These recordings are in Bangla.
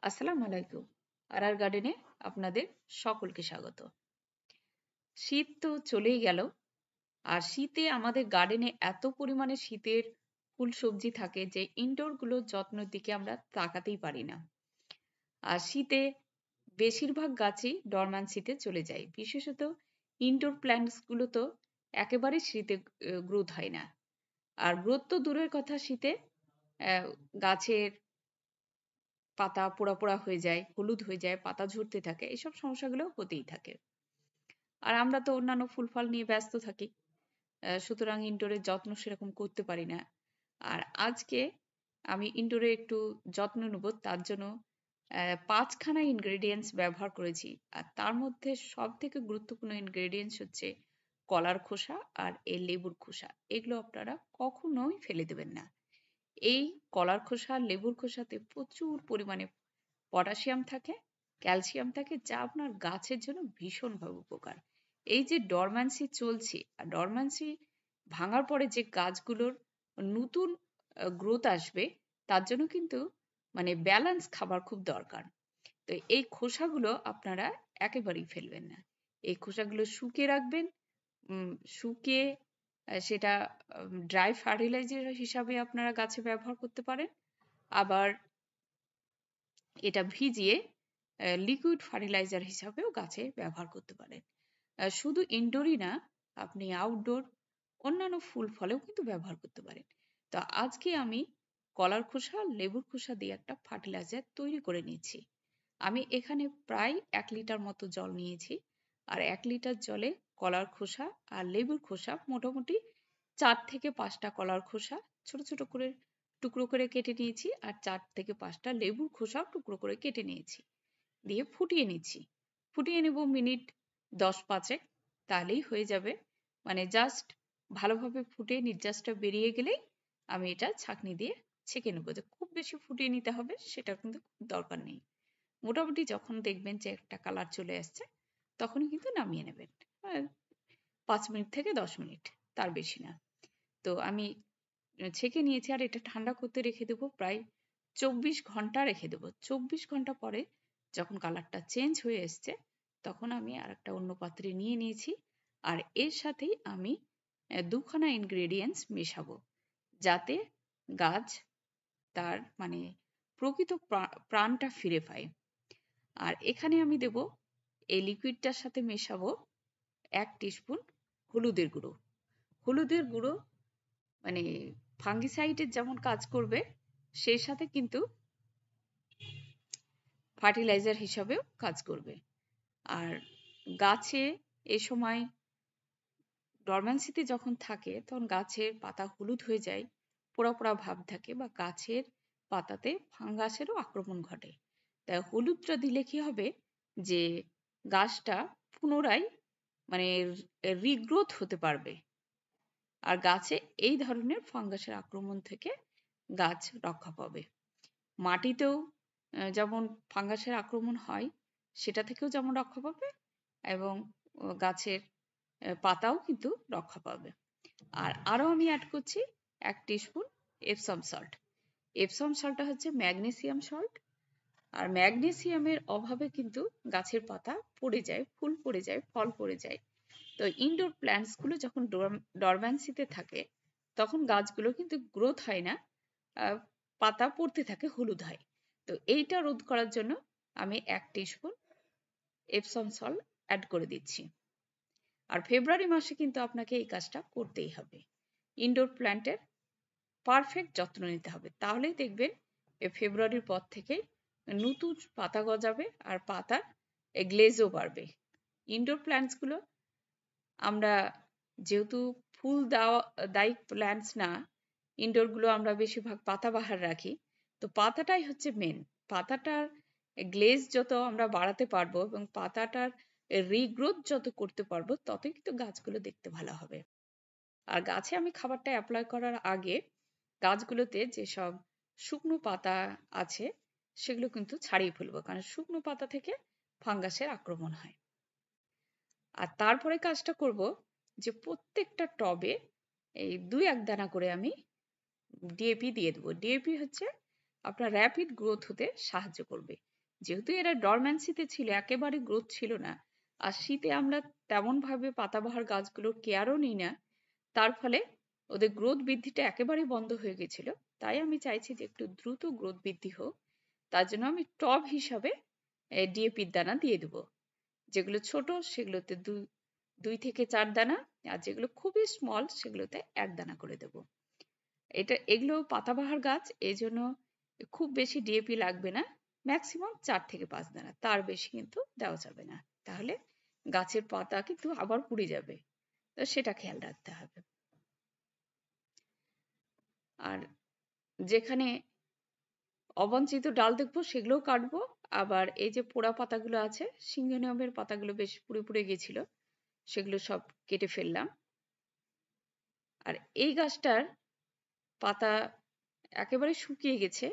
আসসালামু আলাইকুম। আরআর গার্ডেনে আপনাদের সকলকে স্বাগত। শীত তো চলেই গেল। আর শীতে আমাদের গার্ডেনে এত পরিমাণে শীতের ফুল সবজি থাকে যে ইনডোর গুলোর যত্নের দিকে আমরা তাকাতেই পারি না। আর শীতে বেশিরভাগ গাছই ডরম্যান্সিতে চলে যায়। বিশেষত ইনডোর প্ল্যান্টস গুলো তো একেবারেই শীতে গ্রোথ হয় না। আর গ্রোথ তো দূরের কথা, শীতে গাছের পাতা পোড়া পোড়া হয়ে যায়, হলুদ হয়ে যায়, পাতা ঝরতে থাকে, এসব সমস্যাগুলো হতেই থাকে। আর আমরা তো অন্যান্য ফুল ফল নিয়ে ব্যস্ত থাকি, সুতরাং ইনডোরের যত্ন সেরকম করতে পারি না। আর আজকে আমি ইনডোরে একটু যত্ন নেব, তার জন্য 5খানা ইনগ্রেডিয়েন্টস ব্যবহার করেছি। আর তার মধ্যে সব থেকে গুরুত্বপূর্ণ ইনগ্রেডিয়েন্টস হচ্ছে কলার খোসা আর এই লেবুর খোসা। এগুলো আপনারা কখনোই ফেলে দেবেন না। এই কলার খোসা আর লেবুর খোসাতে প্রচুর পরিমাণে পটাশিয়াম থাকে, ক্যালসিয়াম থাকে, যা আপনার গাছের জন্য ভীষণভাবে উপকার। এই যে ডরম্যান্সি চলছে, আর ডরম্যান্সি ভাঙার পরে যে গাছগুলোর নতুন গ্রোথ আসবে, তার জন্য কিন্তু মানে ব্যালেন্স খাবার খুব দরকার। তো এই খোসাগুলো আপনারা একেবারেই ফেলবেন না। এই খোসাগুলো শুকিয়ে রাখবেন। শুকিয়ে সেটা ড্রাই ফার্টিলাইজার হিসাবে আপনারা গাছে ব্যবহার করতে পারেন। আবার এটা ভিজিয়ে লিকুইড ফার্টিলাইজার হিসাবেও গাছে ব্যবহার করতে পারেন। শুধু ইনডোরই না, আপনি আউটডোর অন্যান্য ফুল ফলেও কিন্তু ব্যবহার করতে পারেন। তো আজকে আমি কলার খোসা, লেবুর খোসা দিয়ে একটা ফার্টিলাইজার তৈরি করে নিচ্ছি। আমি এখানে প্রায় 1 লিটার মতো জল নিয়েছি। আর 1 লিটার জলে কলার খোসা আর লেবুর খোসা, মোটামুটি 4 থেকে 5টা কলার খোসা ছোট ছোট করে টুকরো করে কেটে নিয়েছি, আর 4 থেকে 5টা লেবুর খোসাও টুকরো করে কেটে নিয়েছি। দিয়ে ফুটিয়ে নিচ্ছি। ফুটিয়ে নেব মিনিট 10-5, তাহলেই হয়ে যাবে। মানে জাস্ট ভালোভাবে ফুটে নির্যাসটা বেরিয়ে গেলেই আমি এটা ছাঁকনি দিয়ে ছেঁকে নেবো। যে খুব বেশি ফুটিয়ে নিতে হবে সেটা কিন্তু দরকার নেই। মোটামুটি যখন দেখবেন যে একটা কালার চলে আসছে, তখনই কিন্তু নামিয়ে নেবেন। 5 মিনিট থেকে 10 মিনিট, তার বেশি না। তো আমি ছেঁকে নিয়েছি, আর এটা ঠান্ডা করতে রেখে দেবো প্রায় 24 ঘন্টা রেখে দেবো। 24 ঘন্টা পরে যখন কালারটা চেঞ্জ হয়ে এসছে, তখন আমি আর একটা অন্য পাত্রে নিয়ে নিয়েছি। আর এর সাথেই আমি 2খানা ইনগ্রেডিয়েন্টস মেশাবো, যাতে গাছ তার মানে প্রকৃত প্রাণটা ফিরে পায়। আর এখানে আমি দেব, এই লিকুইডটার সাথে মেশাবো 1 টিস্পুন হলুদের গুঁড়ো। হলুদের গুঁড়ো মানে ফাঙ্গিসাইডের যেমন কাজ করবে, সেই সাথে কিন্তু ফার্টিলাইজার হিসাবেও কাজ করবে। আর গাছে এ সময় ডরম্যান্সিতে যখন থাকে, তখন গাছের পাতা হলুদ হয়ে যায়, পোড়া পোড়া ভাব থাকে, বা গাছের পাতাতে ফাঙ্গাসেরও আক্রমণ ঘটে। তাই হলুদটা দিলে কি হবে, যে গাছটা পুনরায় মানে রিগ্রোথ হতে পারবে। আর গাছে এই ধরনের ফাঙ্গাসের আক্রমণ থেকে গাছ রক্ষা পাবে। মাটিতেও যেমন ফাঙ্গাসের আক্রমণ হয়, সেটা থেকেও যেমন রক্ষা পাবে, এবং গাছের পাতাও কিন্তু রক্ষা পাবে। আর আরো আমি অ্যাড করছি 1 টিস্পুন এপসম সল্ট। এপসম সল্টটা হচ্ছে ম্যাগনেসিয়াম সল্ট। আর ম্যাগনেসিয়ামের অভাবে কিন্তু গাছের পাতা পড়ে যায়, ফুল পড়ে যায়, ফল পড়ে যায়। তো ইনডোর প্ল্যান্টস গুলো যখন ডরম্যান্সিতে থাকে, তখন গাছগুলো কিন্তু গ্রোথ হয় না, পাতা পড়তে থাকে, হলুদ হয়। তো এইটা রোধ করার জন্য আমি 1 টিস্পুন এপসম সল্ট অ্যাড করে দিচ্ছি। আর ফেব্রুয়ারি মাসে কিন্তু আপনাকে এই কাজটা করতেই হবে। ইনডোর প্ল্যান্টের পারফেক্ট যত্ন নিতে হবে, তাহলেই দেখবেন ফেব্রুয়ারির পর থেকে নতুন পাতা গজাবে, আর পাতার গ্লেজও বাড়বে। ইনডোর প্ল্যান্টস গুলো আমরা যেহেতু ফুল দায়ী প্ল্যান্টস না, ইনডোর গুলো আমরা বেশিরভাগ পাতাবাহার রাখি। তো পাতাটাই হচ্ছে মেন। পাতাটার গ্লেজ যত আমরা বাড়াতে পারবো এবং পাতাটার রিগ্রোথ যত করতে পারবো, ততই কিন্তু গাছগুলো দেখতে ভালো হবে। আর গাছে আমি খাবারটা অ্যাপ্লাই করার আগে গাছগুলোতে যেসব শুকনো পাতা আছে, সেগুলো কিন্তু ছাড়িয়ে ফেলবো, কারণ শুকনো পাতা থেকে ফাঙ্গাসের আক্রমণ হয়। আর তারপরে কাজটা করব, যে প্রত্যেকটা টবে এই 2-1 দানা করে আমি ডিএপি দিয়ে দেবো। ডিএপি হচ্ছে আপনার র্যাপিড গ্রোথ হতে সাহায্য করবে। যেহেতু এরা ডরম্যান্সিতে ছিল, একেবারে গ্রোথ ছিল না, আর শীতে আমরা তেমন ভাবে পাতাবাহার গাছগুলোর কেয়ারও নিই না, তার ফলে ওদের গ্রোথ বৃদ্ধিটা একেবারেই বন্ধ হয়ে গেছিল। তাই আমি চাইছি যে একটু দ্রুত গ্রোথ বৃদ্ধি হোক, তার জন্য আমি টব হিসাবে ডিএপির দানা দিয়ে দেবো। যেগুলো ছোট সেগুলোতে 2 থেকে 4 দানা, আর যেগুলো খুবই স্মল সেগুলোতে 1 দানা করে দেবো। এগুলো পাতাবাহার গাছ, এই জন্য খুব বেশি ডিএপি লাগবে না, ম্যাক্সিমাম 4 থেকে 5 দানা, তার বেশি কিন্তু দেওয়া যাবে না, তাহলে গাছের পাতা কিন্তু আবার পুড়ে যাবে, তো সেটা খেয়াল রাখতে হবে। আর যেখানে অবাঞ্ছিত ডাল দেখবো সেগুলোও কাটবো। আবার এই যে পোড়া পাতাগুলো আছে, সিঙ্গোনিয়ামের পাতাগুলো বেশ পুড়ে পুড়ে গেছিল, সেগুলো সব কেটে ফেললাম। আর এই গাছটার পাতা একেবারে শুকিয়ে গেছে,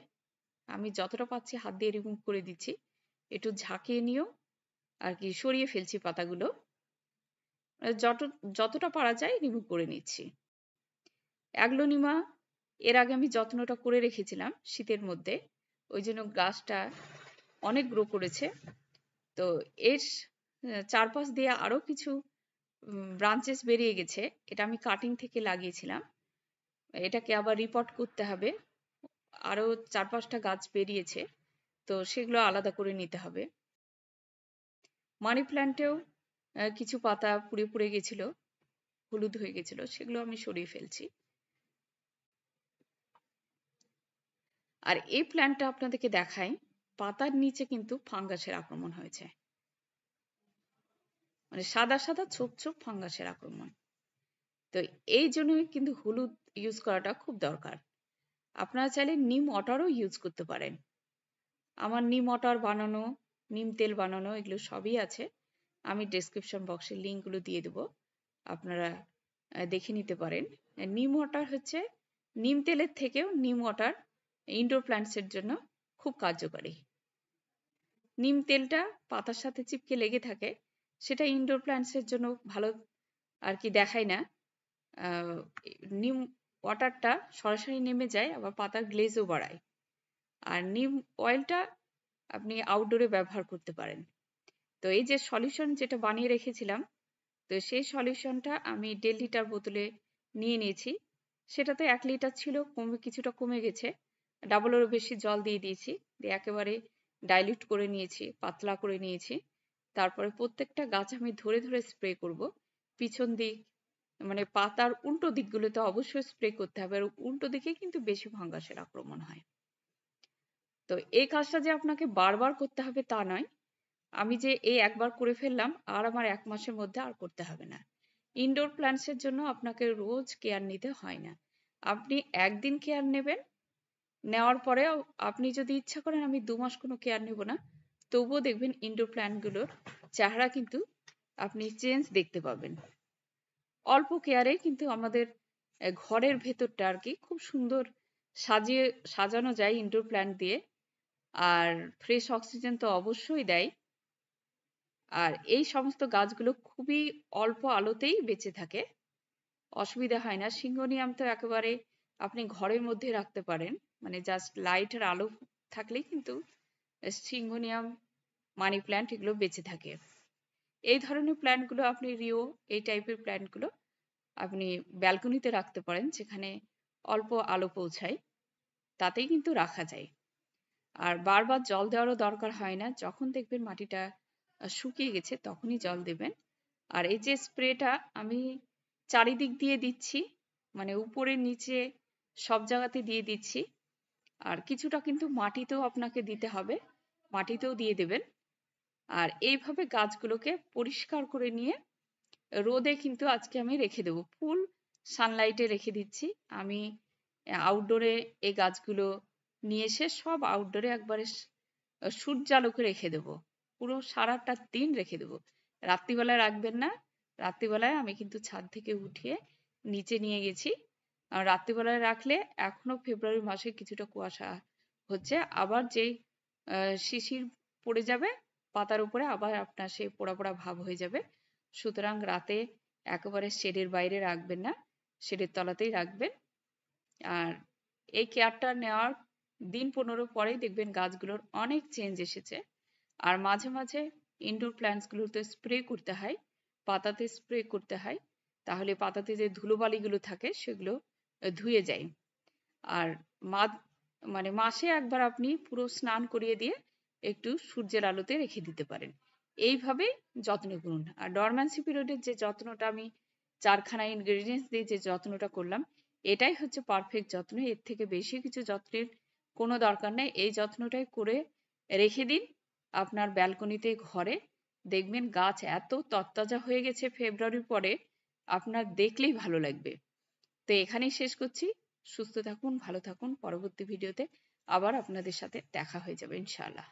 আমি যতটা পাচ্ছি হাত দিয়ে রিমুভ করে দিচ্ছি, একটু ঝাঁকিয়ে নিয়েও আর কি সরিয়ে ফেলছি পাতাগুলো, যতটা পারা যায় রিমুভ করে নিচ্ছি। অ্যাগলোনিমা এর আগে আমি যত্নটা করে রেখেছিলাম শীতের মধ্যে, ওই জন্য গাছটা অনেক গ্রো করেছে। তো এর চারপাশ দিয়ে আরো কিছু ব্রাঞ্চেস বেরিয়ে গেছে, এটা আমি কাটিং থেকে লাগিয়েছিলাম, এটাকে আবার রিপোর্ট করতে হবে, আরো 4-5টা গাছ বেরিয়েছে, তো সেগুলো আলাদা করে নিতে হবে। মানি প্ল্যান্টেও কিছু পাতা পুড়ে পুড়ে গেছিল, হলুদ হয়ে গেছিল, সেগুলো আমি সরিয়ে ফেলছি। আর এই প্ল্যান্টটা আপনাদেরকে দেখাই, পাতার নিচে কিন্তু ফাঙ্গাসের আক্রমণ হয়েছে, মানে সাদা সাদা ছোপ ছোপ ফাঙ্গাসের আক্রমণ। তো এই জন্যই কিন্তু হলুদ ইউজ করাটা খুব দরকার। আপনারা চাইলে নিম ওয়াটারও ইউজ করতে পারেন, আমার নিম ওয়াটার বানানো, নিম তেল বানানো এগুলো সবই আছে, আমি ডেসক্রিপশন বক্সে লিঙ্কগুলো দিয়ে দেবো, আপনারা দেখে নিতে পারেন। নিম ওয়াটার হচ্ছে নিম তেলের থেকেও নিম ওয়াটার ইনডোর প্ল্যান্টসের জন্য খুব কার্যকারী। নিম তেলটা পাতার সাথে চিপকে লেগে থাকে, সেটা ইনডোর প্ল্যান্টসের জন্য ভালো আর কি দেখায় না। নিম ওয়াটারটা সরাসরি নেমে যায়, আবার পাতার গ্লেজও বাড়ায়। আর নিম অয়েলটা আপনি আউটডোরে ব্যবহার করতে পারেন। তো এই যে সলিউশন যেটা বানিয়ে রেখেছিলাম, তো সেই সলিউশনটা আমি 1.5 লিটার বোতলে নিয়ে নিয়েছি, সেটাতে 1 লিটার ছিল, কিছুটা কমে গেছে, ডাবলেরও বেশি জল দিয়ে দিয়েছি, দিয়ে একেবারে ডাইলিউট করে নিয়েছি, পাতলা করে নিয়েছি। তারপরে প্রত্যেকটা গাছ আমি ধরে ধরে স্প্রে করব, পিছন দিক মানে পাতার উল্টো দিকগুলোতে অবশ্যই স্প্রে করতে হবে, আর উল্টো দিকে কিন্তু বেশি ফাঙ্গাসের আক্রমণ হয়। তো এই কাজটা যে আপনাকে বারবার করতে হবে তা নয়, আমি যে এই একবার করে ফেললাম আর আমার 1 মাসের মধ্যে আর করতে হবে না। ইনডোর প্ল্যান্টসের জন্য আপনাকে রোজ কেয়ার নিতে হয় না, আপনি একদিন কেয়ার নেবেন, নেওয়ার পরেও আপনি যদি ইচ্ছা করেন আমি 2 মাস কোনো কেয়ার নেব না, তবুও দেখবেন ইনডোর প্ল্যান্টগুলোর চেহারা কিন্তু আপনি চেঞ্জ দেখতে পাবেন। অল্প কেয়ারে কিন্তু আমাদের ঘরের ভেতরটা আর কি খুব সুন্দর সাজানো যায় ইনডোর প্ল্যান্ট দিয়ে, আর ফ্রেশ অক্সিজেন তো অবশ্যই দেয়। আর এই সমস্ত গাছগুলো খুবই অল্প আলোতেই বেঁচে থাকে, অসুবিধা হয় না। সিঙ্গোনিয়াম তো একেবারে আপনি ঘরের মধ্যে রাখতে পারেন, মানে জাস্ট লাইটের আলো থাকলেই কিন্তু সিঙ্গোনিয়াম, মানি প্ল্যান্ট এগুলো বেঁচে থাকে। এই ধরনের প্ল্যান্টগুলো আপনি রিও, এই টাইপের প্ল্যান্টগুলো আপনি ব্যালকনিতে রাখতে পারেন, যেখানে অল্প আলো পৌঁছায়, তাতেই কিন্তু রাখা যায়। আর বারবার জল দেওয়ারও দরকার হয় না, যখন দেখবেন মাটিটা শুকিয়ে গেছে তখনই জল দেবেন। আর এই যে স্প্রেটা আমি চারিদিক দিয়ে দিচ্ছি, মানে উপরে নিচে সব জায়গাতে দিয়ে দিচ্ছি, আর কিছুটা কিন্তু মাটিতেও আপনাকে দিতে হবে, মাটিতেও দিয়ে দেবেন। আর এইভাবে গাছগুলোকে পরিষ্কার করে নিয়ে রোদে কিন্তু আজকে আমি রেখে দেবো, ফুল সানলাইটে রেখে দিচ্ছি। আমি আউটডোরে এই গাছগুলো নিয়ে এসে সব আউটডোরে একবারে সূর্যালোকে রেখে দেবো, পুরো সারাটা দিন রেখে দেবো, রাত্রিবেলায় রাখবেন না। রাত্রিবেলায় আমি কিন্তু ছাদ থেকে উঠিয়ে নিচে নিয়ে গেছি, রাত্রিবেলায় রাখলে এখনো ফেব্রুয়ারি মাসে কিছুটা কুয়াশা হচ্ছে, আবার যেই শিশির পড়ে যাবে পাতার উপরে আবার আপনার সেই পোড়া পোড়া ভাব হয়ে যাবে। সুতরাং রাতে একেবারে শেডের বাইরে রাখবেন না, শেডের তলাতেই রাখবেন। আর এই কেয়ারটা নেওয়ার দিন 15 পরেই দেখবেন গাছগুলোর অনেক চেঞ্জ এসেছে। আর মাঝে মাঝে ইনডোর প্ল্যান্টস গুলোতে স্প্রে করতে হয়, পাতাতে স্প্রে করতে হয়, তাহলে পাতাতে যে ধুলোবালিগুলো থাকে সেগুলো ধুয়ে যায়। আর মানে মাসে একবার আপনি পুরো স্নান করিয়ে দিয়ে একটু সূর্যের আলোতে রেখে দিতে পারেন। এইভাবে যত্ন করুন। আর ডরম্যান্সি পিরিয়ডের যে যত্নটা আমি 4খানা ইনগ্রেডিয়েন্টস দিয়ে যে যত্নটা করলাম, এটাই হচ্ছে পারফেক্ট যত্ন। এর থেকে বেশি কিছু যত্নের কোনো দরকার নেই। এই যত্নটাই করে রেখে দিন আপনার ব্যালকনিতে, ঘরে। দেখবেন গাছ এত তরতাজা হয়ে গেছে ফেব্রুয়ারির পরে, আপনার দেখলেই ভালো লাগবে। তো এখানেই শেষ করছি। সুস্থ থাকুন, ভালো থাকুন। পরবর্তী ভিডিওতে আবার আপনাদের সাথে দেখা হয়ে যাবে ইনশাআল্লাহ।